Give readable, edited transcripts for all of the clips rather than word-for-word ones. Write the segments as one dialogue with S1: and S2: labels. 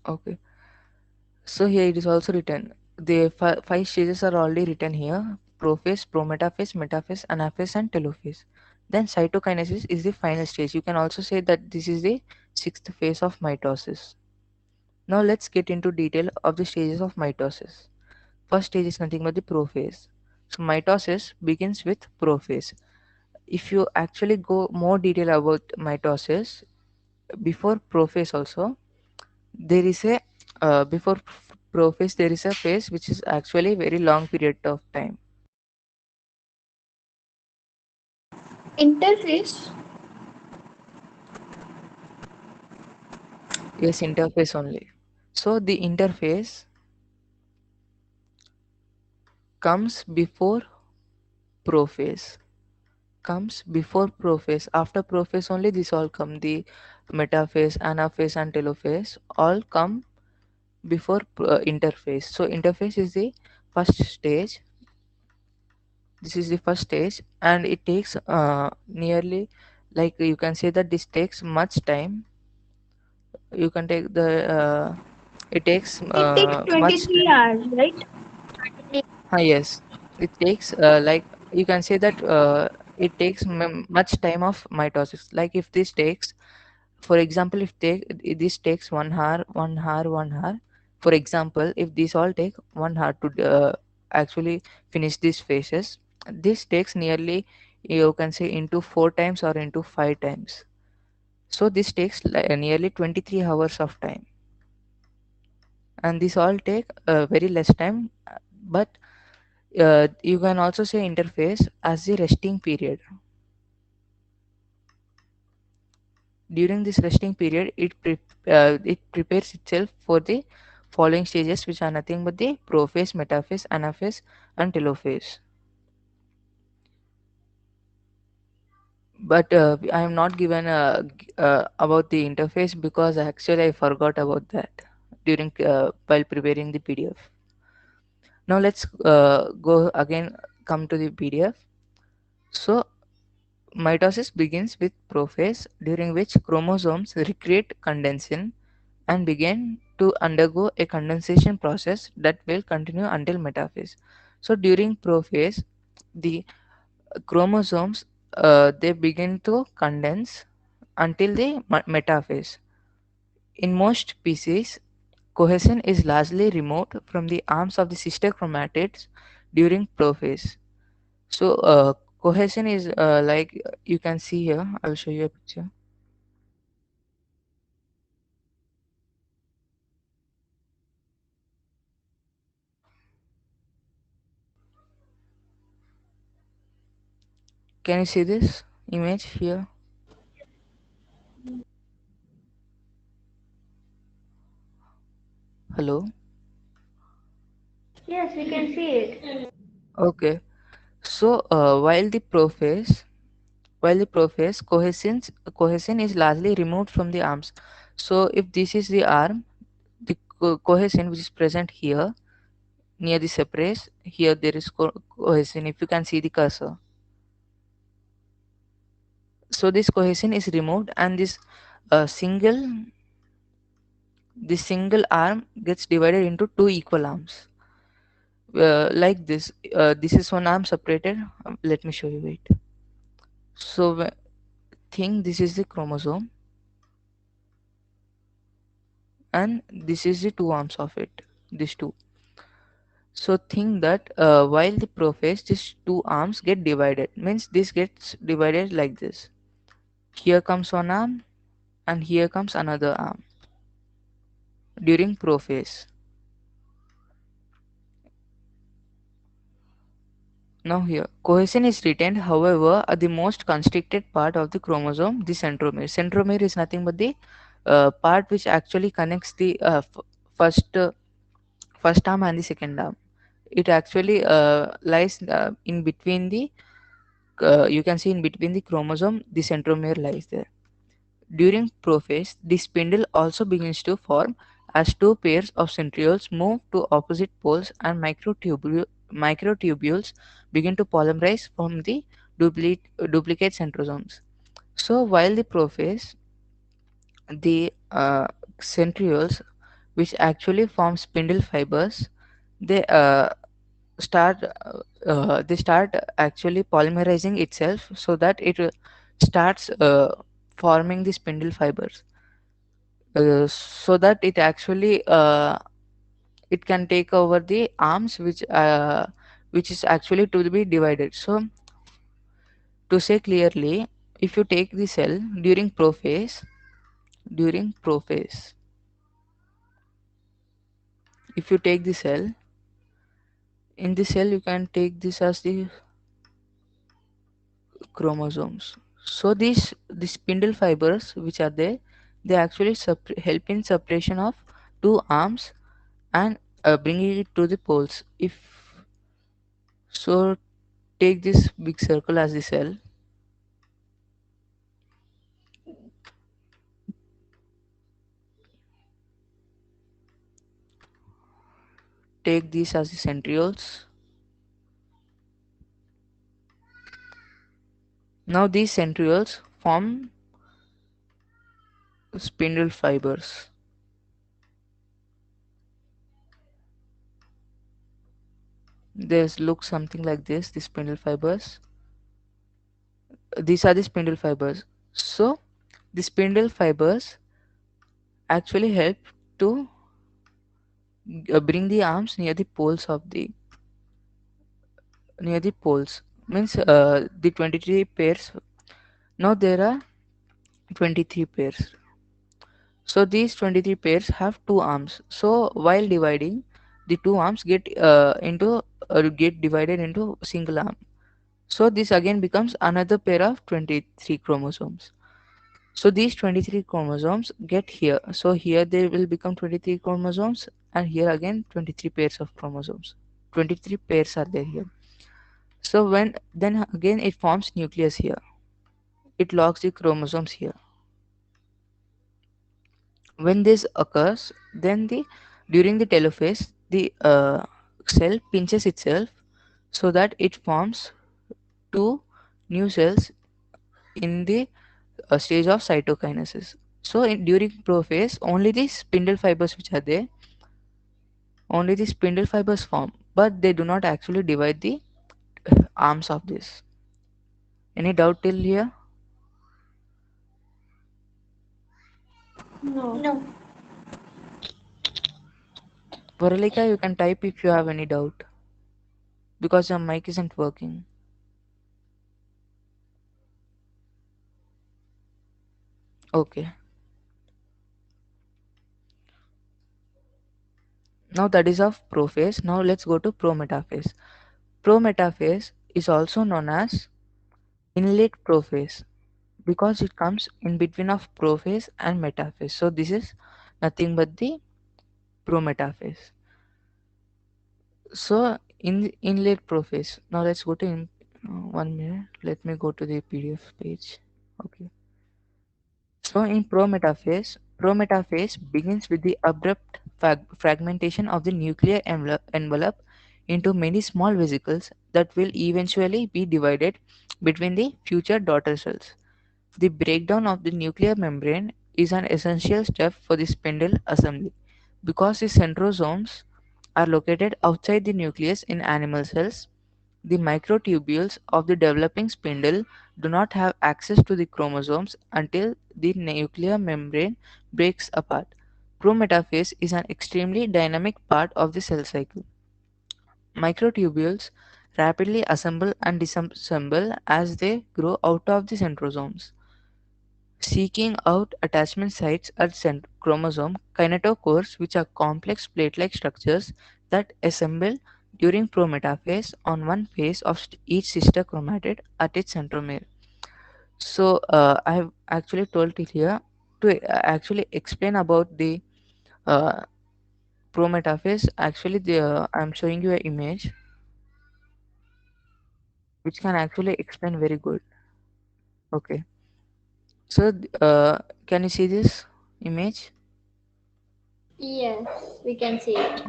S1: Okay. So here it is also written. The five stages are already written here: prophase, prometaphase, metaphase, anaphase, and telophase. Then cytokinesis is the final stage. You can also say that this is the sixth phase of mitosis. Now let's get into detail of the stages of mitosis. First stage is nothing but the prophase. So mitosis begins with prophase. If you actually go more detail about mitosis, before prophase also, there is a before prophase there is a phase which is actually very long period of time.
S2: Interface.
S1: Yes, interface only. So the interface comes before prophase. Comes before prophase. After prophase only this all come. The metaphase, anaphase, and telophase all come before interface. So interface is the first stage. This is the first stage, and it takes nearly, like you can say that this takes much time. You can take the it takes
S2: It takes
S1: much
S2: 23
S1: time.
S2: hours, right?
S1: Yes, it takes like you can say that it takes much time of mitosis. Like if this takes, for example, if this takes 1 hour, 1 hour, 1 hour, for example, if these all take 1 hour to actually finish these phases, this takes nearly, you can say, into 4 times or into 5 times. So this takes nearly 23 hours of time, and this all take very less time. But you can also say interface as the resting period. During this resting period, it prepares itself for the following stages, which are nothing but the prophase, metaphase, anaphase, and telophase. But I am not given about the interface because actually I forgot about that during while preparing the PDF. Now let's go again. Come to the PDF. So mitosis begins with prophase, during which chromosomes recreate condensin and begin to undergo a condensation process that will continue until metaphase. So during prophase, the chromosomes they begin to condense until the metaphase. In most species, cohesin is largely removed from the arms of the sister chromatids during prophase. So cohesin is like you can see here. I will show you a picture. Can you see this image here? Hello.
S2: Yes, we can see it.
S1: Okay. So while the prophase cohesin is largely removed from the arms. So if this is the arm, the cohesin which is present here near the separase, here there is cohesin. If you can see the cursor, so this cohesin is removed, and uh, single this single arm gets divided into two equal arms. Like this, this is one arm separated. Let me show you it. So think this is the chromosome, and this is the two arms of it. These two. So think that while the prophase, these two arms get divided. Means this gets divided like this. Here comes one arm, and here comes another arm during prophase. Now here, cohesion is retained, however, at the most constricted part of the chromosome, the centromere. Centromere is nothing but the part which actually connects the first first arm and the second arm. It actually lies in between the you can see in between the chromosome, the centromere lies there. During prophase, the spindle also begins to form as two pairs of centrioles move to opposite poles, and microtubules begin to polymerize from the duplicate centrosomes. So while the prophase, the centrioles which actually form spindle fibers. They start they start actually polymerizing itself so that it starts forming the spindle fibers, so that it actually it can take over the arms which is actually to be divided. So to say clearly, if you take the cell during prophase, if you take the cell in the cell, you can take this as the chromosomes. So these the spindle fibers which are there, they actually help in separation of two arms and bringing it to the poles. If so, take this big circle as the cell, take these as the centrioles. Now these centrioles form spindle fibers. This looks something like this, the spindle fibers. These are the spindle fibers. So the spindle fibers actually help to bring the arms near the poles, means the 23 pairs. Now there are 23 pairs. So these 23 pairs have two arms. So while dividing, the two arms get divided into single arm. So this again becomes another pair of 23 chromosomes. So these 23 chromosomes get here. So here they will become 23 chromosomes, and here again 23 pairs of chromosomes. 23 pairs are there here. So when then again it forms nucleus here. It locks the chromosomes here. When this occurs, then the during the telophase, the cell pinches itself so that it forms two new cells in the stage of cytokinesis. So during prophase, only the spindle fibers form, but they do not actually divide the arms of this. Any doubt till here?
S2: No.
S3: No.
S1: Varalika, you can type if you have any doubt because your mic isn't working. Okay. Now that is of prophase. Now let's go to prometaphase. Prometaphase is also known as inlet prophase because it comes in between of prophase and metaphase. So this is nothing but the prometaphase. So in the inlet prophase. Now let's go to 1 minute. Let me go to the PDF page. Okay. So in prometaphase begins with the abrupt fragmentation of the nuclear envelope into many small vesicles that will eventually be divided between the future daughter cells. The breakdown of the nuclear membrane is an essential step for the spindle assembly because the centrosomes are located outside the nucleus in animal cells. The microtubules of the developing spindle do not have access to the chromosomes until the nuclear membrane breaks apart. Prometaphase is an extremely dynamic part of the cell cycle. Microtubules rapidly assemble and disassemble as they grow out of the centrosomes, seeking out attachment sites at chromosome kinetochores, which are complex plate-like structures that assemble during prometaphase on one face of each sister chromatid at its centromere. So I have actually told it here to actually explain about the uh, prometaphase. Actually, I am showing you an image which can actually explain very good. Okay, so can you see this image?
S2: Yes, we can see it.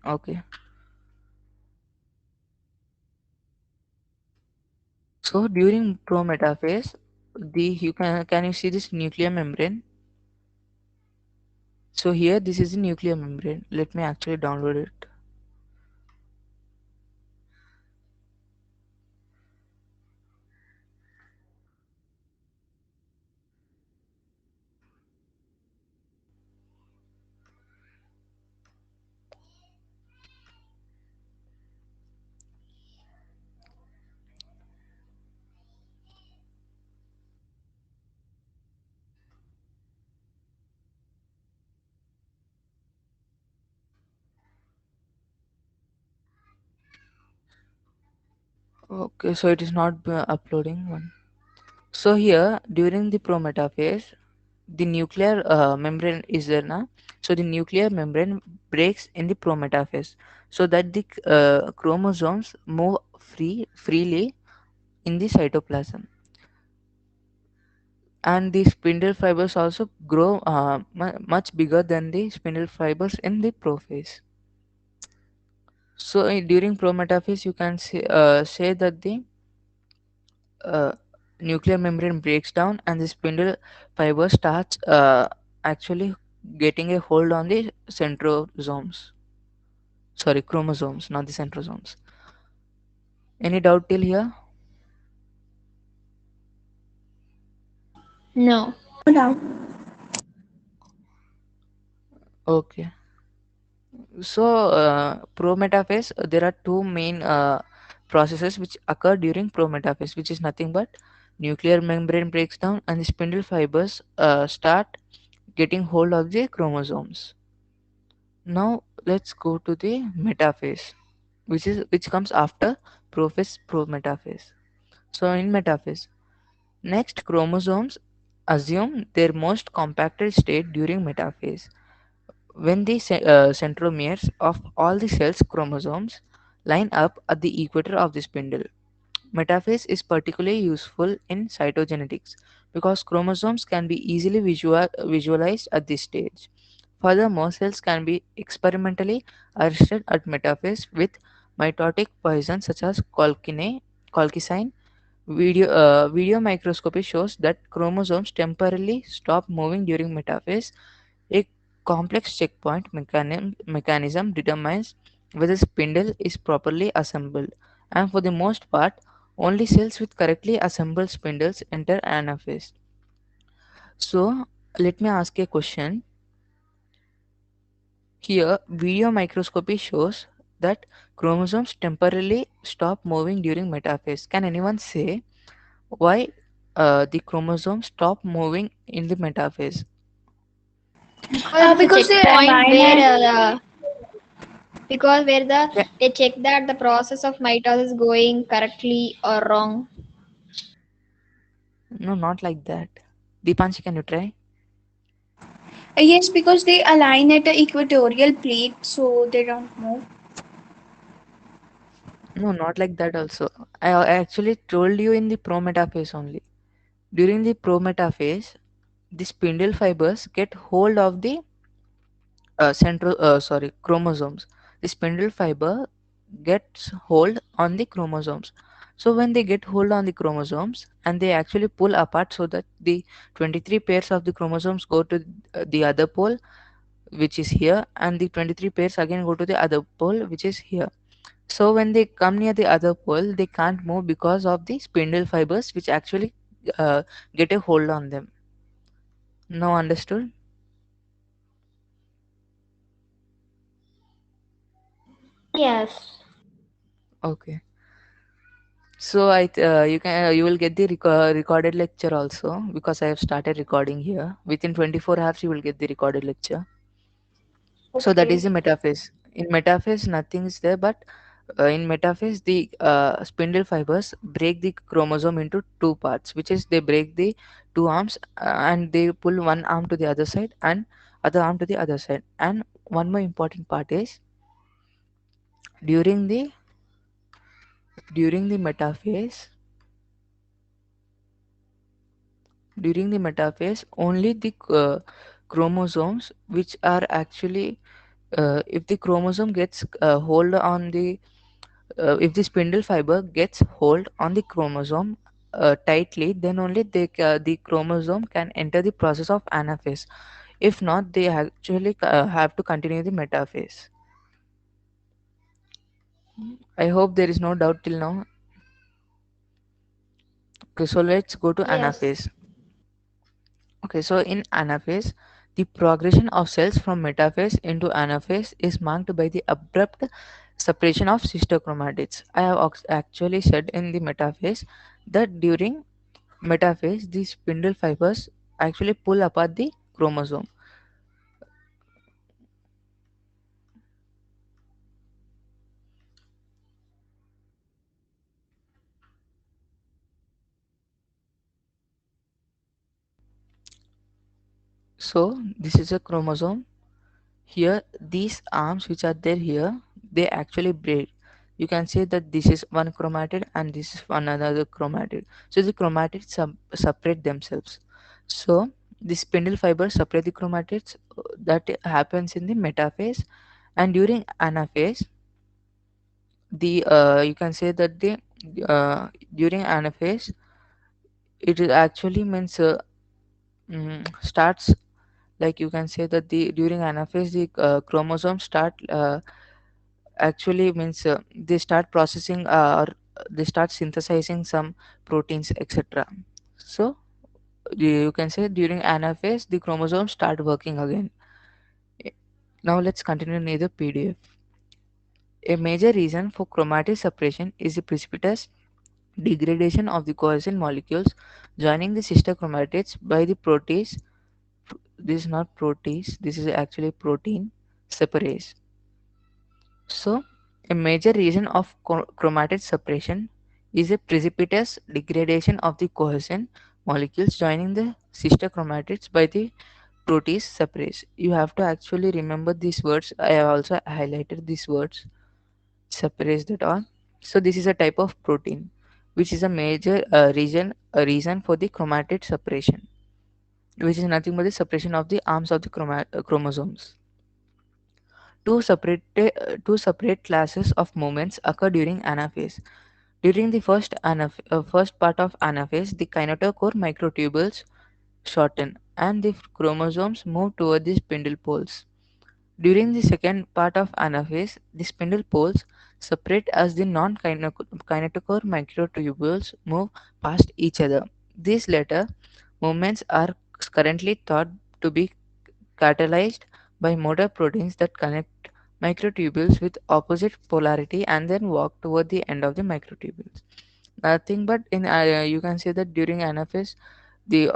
S1: Okay. So during prometaphase, the you can you see this nuclear membrane? So here this is the nuclear membrane. Let me actually download it. Okay, so it is not uploading one. So here during the prometaphase, the nuclear membrane is there now. So the nuclear membrane breaks in the prometaphase, so that the chromosomes move freely in the cytoplasm, and the spindle fibers also grow much bigger than the spindle fibers in the prophase. So during prometaphase, you can say that the uh, nuclear membrane breaks down and the spindle fiber starts actually getting a hold on the centrosomes. Sorry, chromosomes, not the centrosomes. Any doubt till here?
S2: No.
S3: No doubt.
S1: Okay. So prometaphase, there are two main processes which occur during prometaphase, which is nothing but nuclear membrane breaks down and the spindle fibers start getting hold of the chromosomes. Now let's go to the metaphase, which comes after prophase prometaphase. So in metaphase, next chromosomes assume their most compacted state during metaphase, when the centromeres of all the cells chromosomes line up at the equator of the spindle. Metaphase is particularly useful in cytogenetics because chromosomes can be easily visualized at this stage. Furthermore, cells can be experimentally arrested at metaphase with mitotic poisons such as colchicine. Video microscopy shows that chromosomes temporarily stop moving during metaphase. A complex checkpoint mechanism determines whether spindle is properly assembled, and for the most part, only cells with correctly assembled spindles enter anaphase. So, let me ask a question. Here, video microscopy shows that chromosomes temporarily stop moving during metaphase. Can anyone say why the chromosomes stop moving in the metaphase?
S2: Because it's a
S3: Because they
S2: checkpoint
S3: align
S2: where
S3: at
S2: because where
S1: Ca-
S2: they check that the process of mitosis is going correctly or wrong.
S1: No, not like that. Deepanshi, can you try?
S3: yes, because they align at the equatorial plate, so they don't move.
S1: No, not like that also. I actually told you in the prometaphase only. During the prometaphase, the spindle fibers get hold of the chromosomes. The spindle fiber gets hold on the chromosomes. So when they get hold on the chromosomes and they actually pull apart so that the 23 pairs of the chromosomes go to the other pole, which is here, and the 23 pairs again go to the other pole, which is here. So when they come near the other pole, they can't move because of the spindle fibers, which actually get a hold on them. Now understood?
S2: Yes.
S1: Okay. So you will get the recorded lecture also, because I have started recording here. Within 24 hours, you will get the recorded lecture. So that is
S3: Okay.
S1: the metaphase. In metaphase, nothing is there, but in metaphase, the spindle fibers break the chromosome into two parts, which is they break the two arms and they pull one arm to the other side and other arm to the other side. And one more important part is during the metaphase, only the chromosomes which are actually if the chromosome gets hold on the if the spindle fiber gets hold on the chromosome tightly, then only the chromosome can enter the process of anaphase. If not, they actually have to continue the metaphase. I hope there is no doubt till now. Okay, so let's go to
S2: Yes.
S1: anaphase. Okay, so in anaphase, the progression of cells from metaphase into anaphase is marked by the abrupt separation of sister chromatids. I have actually said in the metaphase that during metaphase, the spindle fibers actually pull apart the chromosome. So this is a chromosome. Here, these arms which are there here, they actually break. You can say that this is one chromatid and this is one another chromatid. So the chromatids separate themselves. So the spindle fibers separate the chromatids. That happens in the metaphase, and during anaphase, the you can say that the during anaphase, it is actually means starts, like you can say that the during anaphase the chromosomes start actually means they start processing or they start synthesizing some proteins, etc. So you can say during anaphase the chromosomes start working again. Eh, Now let's continue in the PDF. A major reason for chromatin separation is the precipitous degradation of the coenzyme molecules joining the sister chromatids by the protease. This is not protease, this is actually protein separase. So, a major reason of chromatid separation is a precipitous degradation of the cohesion molecules joining the sister chromatids by the protease separase. You have to actually remember these words. I have also highlighted these words, separase that all. So, this is a type of protein which is a major reason for the chromatid separation, which is nothing but the separation of the arms of the chromosomes. Two separate classes of movements occur during anaphase. During the first part of anaphase, the kinetochore microtubules shorten and the chromosomes move toward the spindle poles. During the second part of anaphase, the spindle poles separate as the non-kinetochore microtubules move past each other. These latter movements are currently thought to be catalyzed by motor proteins that connect microtubules with opposite polarity and then walk toward the end of the microtubules. Nothing but in you can say that during anaphase the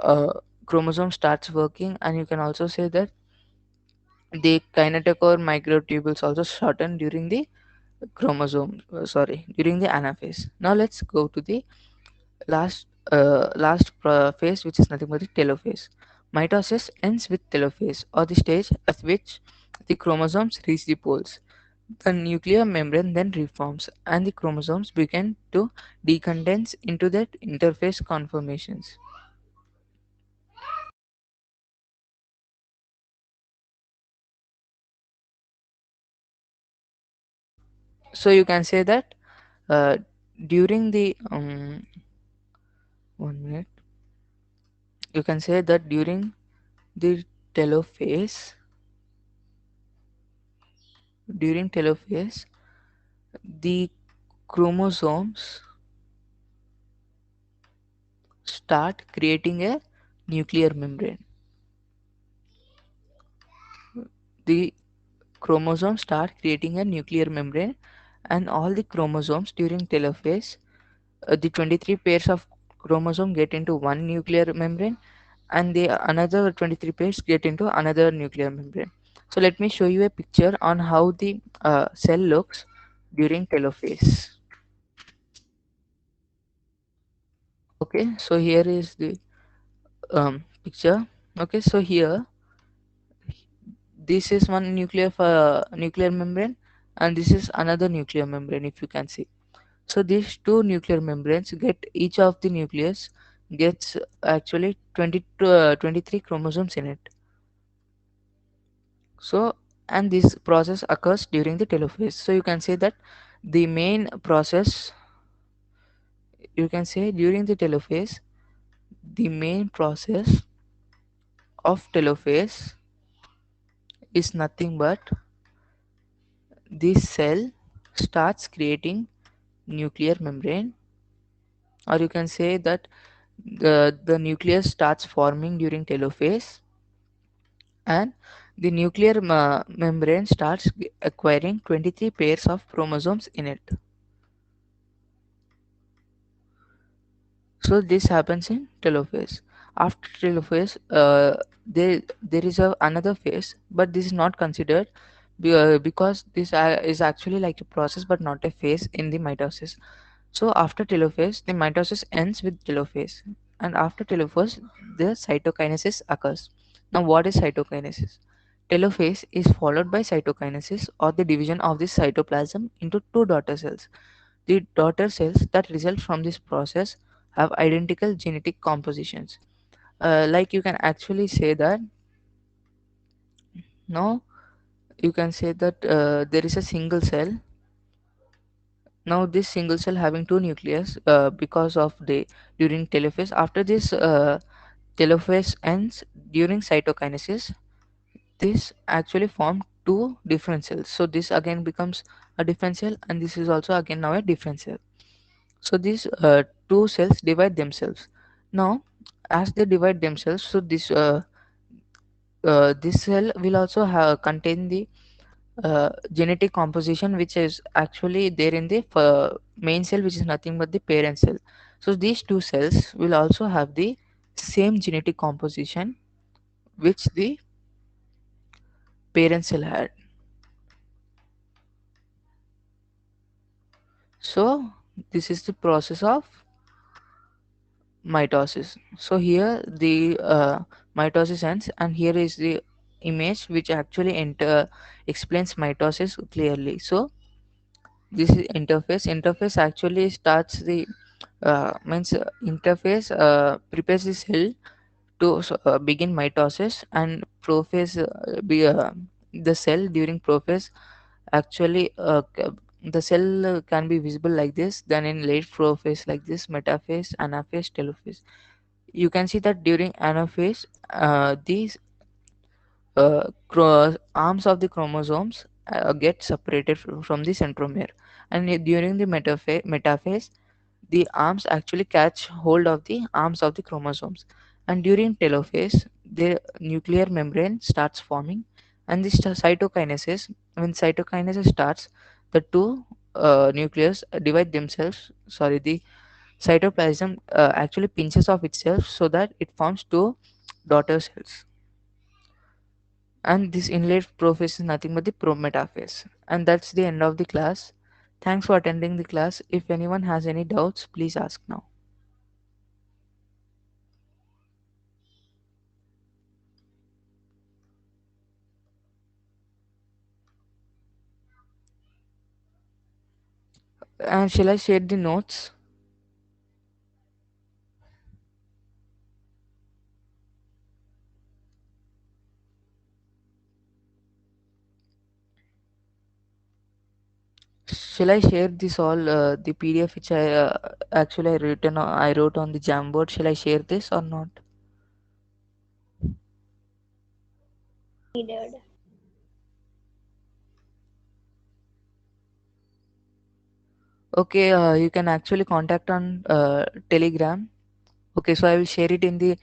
S1: chromosome starts working, and you can also say that the kinetochore microtubules also shorten during the during the anaphase. Now let's go to the last phase, which is nothing but the telophase. Mitosis ends with telophase, or the stage at which the chromosomes reach the poles. The nuclear membrane then reforms, and the chromosomes begin to decondense into their interphase conformations. So you can say that uh, during the 1 minute, you can say that during the telophase, during telophase, the chromosomes start creating a nuclear membrane. The chromosomes start creating a nuclear membrane, and all the chromosomes during telophase, the 23 pairs of chromosome get into one nuclear membrane, and the another 23 pairs get into another nuclear membrane. So let me show you a picture on how the cell looks during telophase. Okay, so here is the picture. Okay, so here this is one nuclear membrane, and this is another nuclear membrane, if you can see. So these two nuclear membranes get, each of the nucleus gets actually 23 chromosomes in it. So, and this process occurs during the telophase. So you can say that the main process, you can say during the telophase, the main process of telophase is nothing but this cell starts creating nuclear membrane, or you can say that the nucleus starts forming during telophase, and the nuclear membrane starts acquiring 23 pairs of chromosomes in it. So this happens in telophase. After telophase, there is another phase, but this is not considered because this is actually like a process but not a phase in the mitosis. So after telophase, the mitosis ends with telophase, and after telophase, the cytokinesis occurs. Now, what is cytokinesis? Telophase is followed by cytokinesis, or the division of the cytoplasm into two daughter cells. The daughter cells that result from this process have identical genetic compositions. Like you can actually say that, no, you can say that there is a single cell. Now this single cell having two nucleus because of the during telophase. After this telophase ends during cytokinesis, this actually form two different cells. So this again becomes a different cell, and this is also again now a different cell. So these two cells divide themselves. Now, as they divide themselves, so this cell will also have contain the genetic composition which is actually there in the main cell, which is nothing but the parent cell. So these two cells will also have the same genetic composition which the parent cell had. So this is the process of mitosis. So here the mitosis ends, and here is the image which actually explains mitosis clearly. So this is interface actually starts the means interface prepares the cell to begin mitosis, and prophase the cell during prophase actually the cell can be visible like this, then in late prophase like this, metaphase, anaphase, telophase. You can see that during anaphase these arms of the chromosomes get separated from the centromere, and during the metaphase the arms actually catch hold of the arms of the chromosomes, and during telophase the nuclear membrane starts forming, and this cytokinesis, when cytokinesis starts, the two nucleus divide themselves, sorry, the cytoplasm actually pinches off itself so that it forms two daughter cells, and this inlet prophase is nothing but the prometaphase. And that's the end of the class. Thanks for attending the class. If anyone has any doubts, please ask now. And shall I share the notes? Shall I share this all the PDF which I actually I wrote on the Jamboard? Shall I share this or not?
S2: Needed.
S1: Okay, you can actually contact on Telegram. Okay, so I will share it in the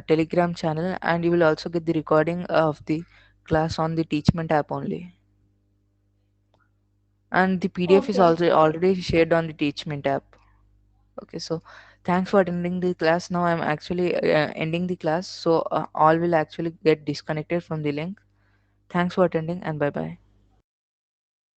S1: Telegram channel, and you will also get the recording of the class on the Teachment app only. And the PDF is
S2: Okay.
S1: also already shared on the Teachment app. Okay, so thanks for attending the class. Now I'm actually ending the class, so all will actually get disconnected from the link. Thanks for attending, and bye bye.